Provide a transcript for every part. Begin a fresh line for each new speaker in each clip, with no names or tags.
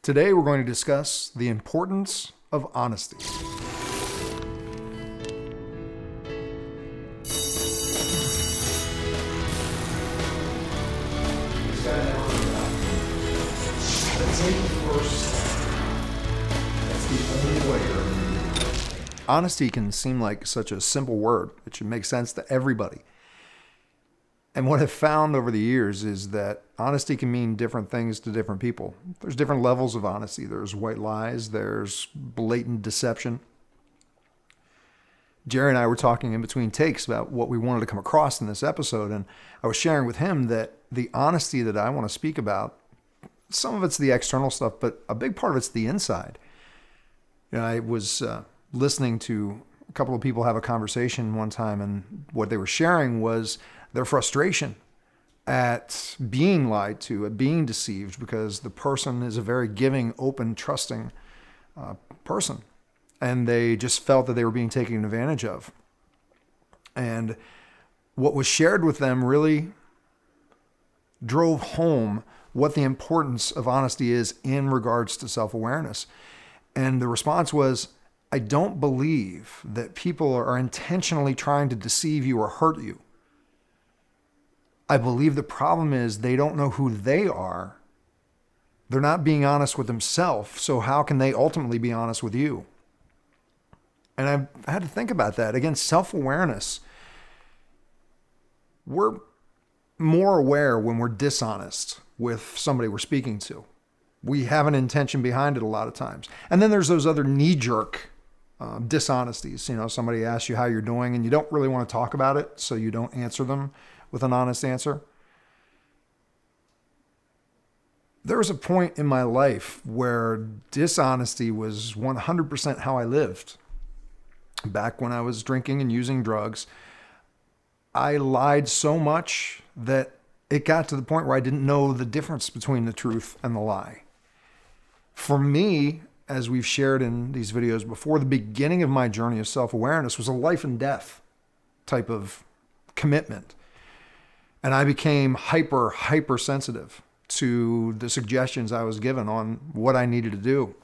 Today we're going to discuss the importance of honesty. Honesty can seem like such a simple word. It should make sense to everybody. And what I've found over the years is that honesty can mean different things to different people. There's different levels of honesty. There's white lies. There's blatant deception. Jerry and I were talking in between takes about what we wanted to come across in this episode. And I was sharing with him that the honesty that I want to speak about, some of it's the external stuff, but a big part of it's the inside. You know, I was listening to a couple of people have a conversation one time, and what they were sharing was their frustration at being lied to, at being deceived, because the person is a very giving, open, trusting person. And they just felt that they were being taken advantage of. And what was shared with them really drove home what the importance of honesty is in regards to self-awareness. And the response was, I don't believe that people are intentionally trying to deceive you or hurt you. I believe the problem is they don't know who they are. They're not being honest with themselves. So how can they ultimately be honest with you? And I've had to think about that. Again, self-awareness. We're more aware when we're dishonest with somebody we're speaking to. We have an intention behind it a lot of times. And then there's those other knee-jerk dishonesties. You know, somebody asks you how you're doing and you don't really want to talk about it, so you don't answer them with an honest answer. There was a point in my life where dishonesty was 100% how I lived. Back when I was drinking and using drugs, I lied so much that it got to the point where I didn't know the difference between the truth and the lie. For me, as we've shared in these videos before, the beginning of my journey of self-awareness was a life and death type of commitment. And I became hypersensitive to the suggestions I was given on what I needed to do.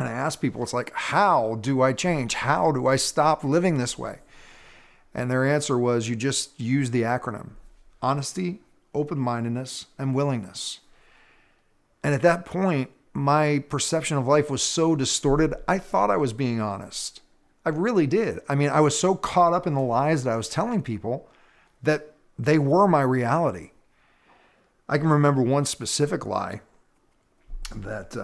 And I asked people, it's like, how do I change? How do I stop living this way? And their answer was, you just use the acronym: honesty, open-mindedness, and willingness. And at that point, my perception of life was so distorted, I thought I was being honest. I really did. I mean, I was so caught up in the lies that I was telling people that they were my reality. I can remember one specific lie that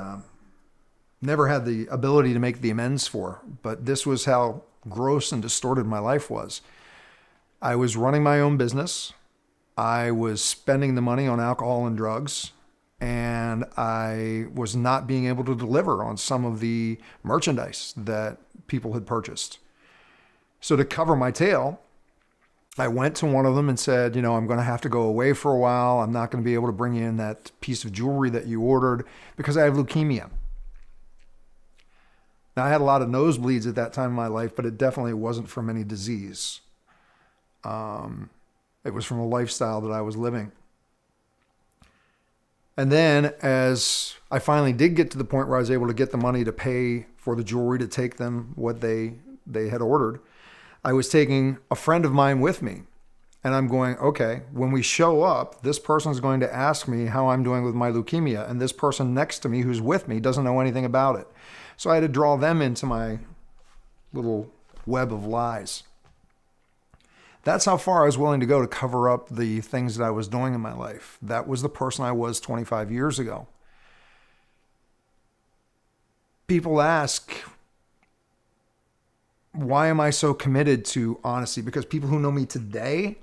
never had the ability to make the amends for, but this was how gross and distorted my life was. I was running my own business. I was spending the money on alcohol and drugs, and I was not being able to deliver on some of the merchandise that people had purchased. So to cover my tail, I went to one of them and said, you know, I'm going to have to go away for a while. I'm not going to be able to bring in that piece of jewelry that you ordered because I have leukemia. Now, I had a lot of nosebleeds at that time in my life, but it definitely wasn't from any disease. It was from a lifestyle that I was living. And then as I finally did get to the point where I was able to get the money to pay for the jewelry to take them what they had ordered, I was taking a friend of mine with me. And I'm going, okay, when we show up, this person's going to ask me how I'm doing with my leukemia. And this person next to me who's with me doesn't know anything about it. So I had to draw them into my little web of lies. That's how far I was willing to go to cover up the things that I was doing in my life. That was the person I was 25 years ago. People ask, why am I so committed to honesty? Because people who know me today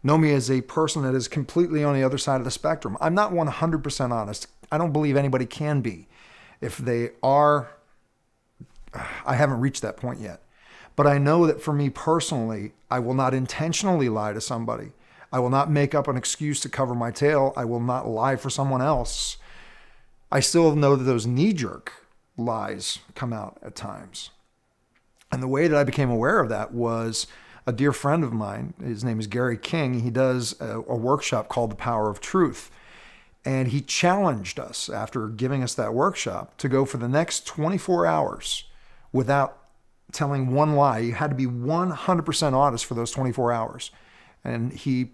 know me as a person that is completely on the other side of the spectrum. I'm not 100% honest. I don't believe anybody can be. If they are, I haven't reached that point yet. But I know that for me personally, I will not intentionally lie to somebody. I will not make up an excuse to cover my tail. I will not lie for someone else. I still know that those knee-jerk lies come out at times. And the way that I became aware of that was a dear friend of mine. His name is Gary King. He does a workshop called The Power of Truth. And he challenged us after giving us that workshop to go for the next 24 hours without telling one lie. You had to be 100% honest for those 24 hours. And he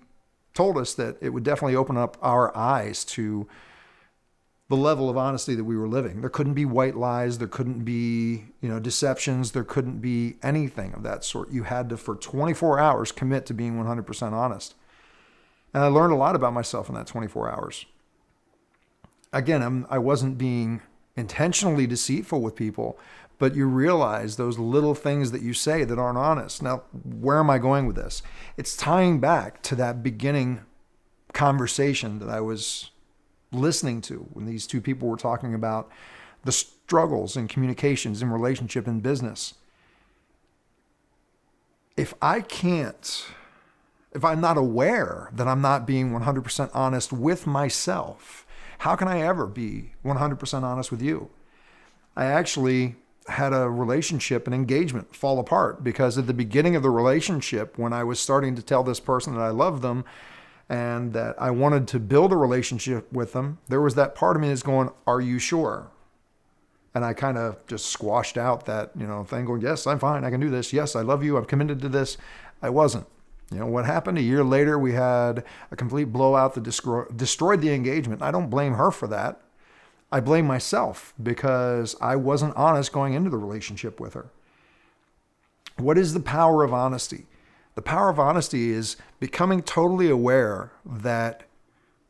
told us that it would definitely open up our eyes to the level of honesty that we were living. There couldn't be white lies. There couldn't be, deceptions. There couldn't be anything of that sort. You had to, for 24 hours, commit to being 100% honest. And I learned a lot about myself in that 24 hours. Again, I wasn't being intentionally deceitful with people, but you realize those little things that you say that aren't honest. Now, where am I going with this? It's tying back to that beginning conversation that I was listening to when these two people were talking about the struggles in communications, in relationship, and business. If I'm not aware that I'm not being 100% honest with myself, how can I ever be 100% honest with you? I actually had a relationship, an engagement fall apart because at the beginning of the relationship, when I was starting to tell this person that I loved them and that I wanted to build a relationship with them, there was that part of me that's going, are you sure? And I kind of just squashed out that, thing going, yes, I'm fine. I can do this. Yes, I love you. I'm committed to this. I wasn't. What happened? A year later, we had a complete blowout that destroyed the engagement. I don't blame her for that. I blame myself because I wasn't honest going into the relationship with her. What is the power of honesty? The power of honesty is becoming totally aware that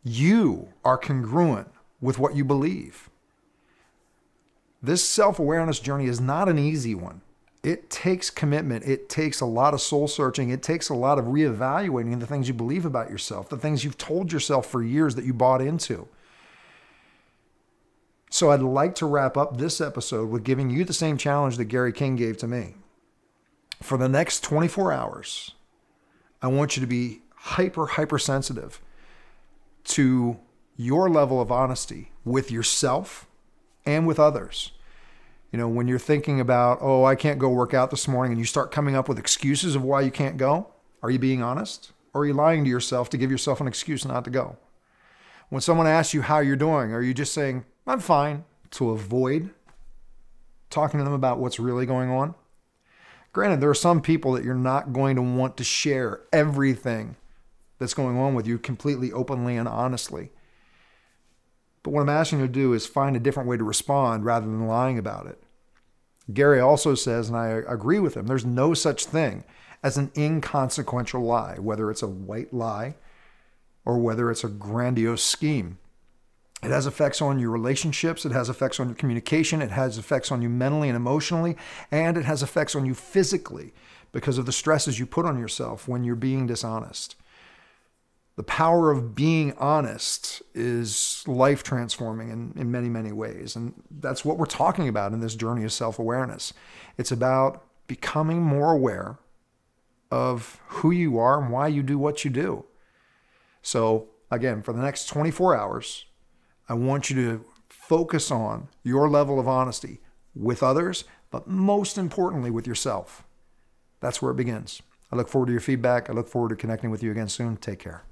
you are congruent with what you believe. This self-awareness journey is not an easy one. It takes commitment. It takes a lot of soul searching. It takes a lot of reevaluating the things you believe about yourself, the things you've told yourself for years that you bought into. So I'd like to wrap up this episode with giving you the same challenge that Gary King gave to me. For the next 24 hours, I want you to be hypersensitive to your level of honesty with yourself and with others. When you're thinking about, I can't go work out this morning, and you start coming up with excuses of why you can't go, are you being honest? Or are you lying to yourself to give yourself an excuse not to go? When someone asks you how you're doing, are you just saying, I'm fine, to avoid talking to them about what's really going on? Granted, there are some people that you're not going to want to share everything that's going on with you completely openly and honestly. But what I'm asking you to do is find a different way to respond rather than lying about it. Gary also says, and I agree with him, there's no such thing as an inconsequential lie, whether it's a white lie or whether it's a grandiose scheme. It has effects on your relationships. It has effects on your communication. It has effects on you mentally and emotionally, and it has effects on you physically because of the stresses you put on yourself when you're being dishonest. The power of being honest is life transforming in many, many ways. And that's what we're talking about in this journey of self-awareness. It's about becoming more aware of who you are and why you do what you do. So again, for the next 24 hours, I want you to focus on your level of honesty with others, but most importantly with yourself. That's where it begins. I look forward to your feedback. I look forward to connecting with you again soon. Take care.